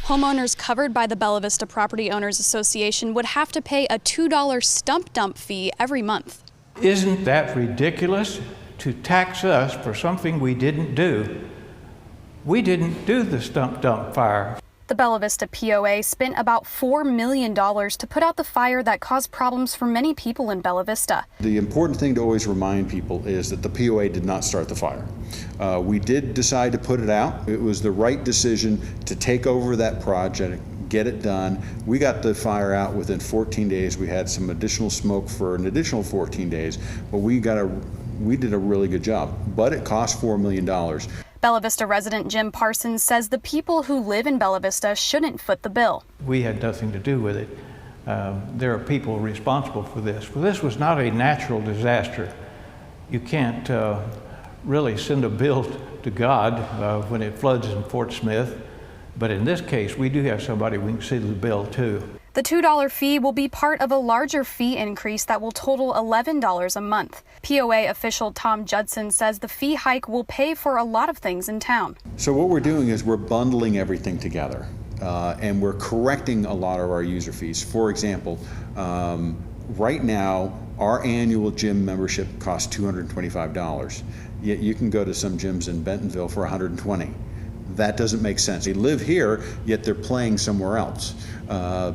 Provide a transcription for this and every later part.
Homeowners covered by the Bella Vista Property Owners Association would have to pay a $2 stump dump fee every month. Isn't that ridiculous to tax us for something we didn't do? We didn't do the stump dump fire. The Bella Vista POA spent about $4 million to put out the fire that caused problems for many people in Bella Vista. The important thing to always remind people is that the POA did not start the fire. We did decide to put it out. It was the right decision to take over that project, get it done. We got the fire out within 14 days. We had some additional smoke for an additional 14 days, but we did a really good job. But it cost $4 million. Bella Vista resident Jim Parsons says the people who live in Bella Vista shouldn't foot the bill. We had nothing to do with it. There are people responsible for this. Well, this was not a natural disaster. You can't really send a bill to God when it floods in Fort Smith. But in this case, we do have somebody we can send the bill to. The $2 fee will be part of a larger fee increase that will total $11 a month. POA official Tom Judson says the fee hike will pay for a lot of things in town. So what we're doing is we're bundling everything together and we're correcting a lot of our user fees. For example, right now our annual gym membership costs $225, yet you can go to some gyms in Bentonville for $120. That doesn't make sense. They live here, yet they're playing somewhere else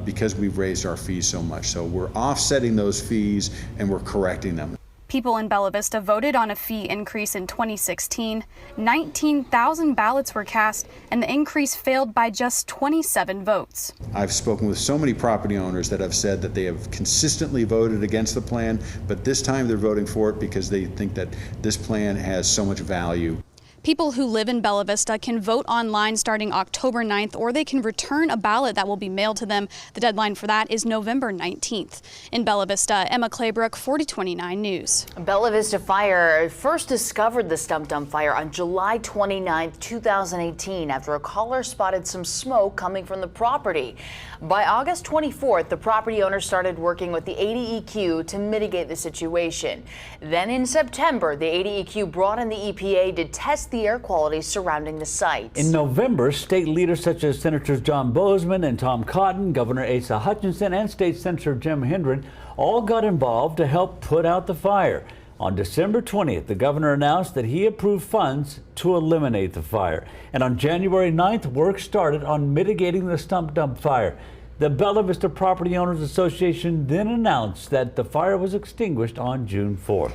because we've raised our fees so much. So we're offsetting those fees and we're correcting them. People in Bella Vista voted on a fee increase in 2016. 19,000 ballots were cast, and the increase failed by just 27 votes. I've spoken with so many property owners that have said that they have consistently voted against the plan, but this time they're voting for it because they think that this plan has so much value. People who live in Bella Vista can vote online starting October 9th, or they can return a ballot that will be mailed to them. The deadline for that is November 19th. In Bella Vista, Emma Claybrook, 4029 News. Bella Vista Fire first discovered the stump dump fire on July 29, 2018, after a caller spotted some smoke coming from the property. By August 24th, the property owner started working with the ADEQ to mitigate the situation. Then in September, the ADEQ brought in the EPA to test the air quality surrounding the site. In November, state leaders such as Senators John Boozman and Tom Cotton, Governor Asa Hutchinson, and State Senator Jim Hendren all got involved to help put out the fire. On December 20th, the governor announced that he approved funds to eliminate the fire. And on January 9th, work started on mitigating the stump dump fire. The Bella Vista Property Owners Association then announced that the fire was extinguished on June 4th.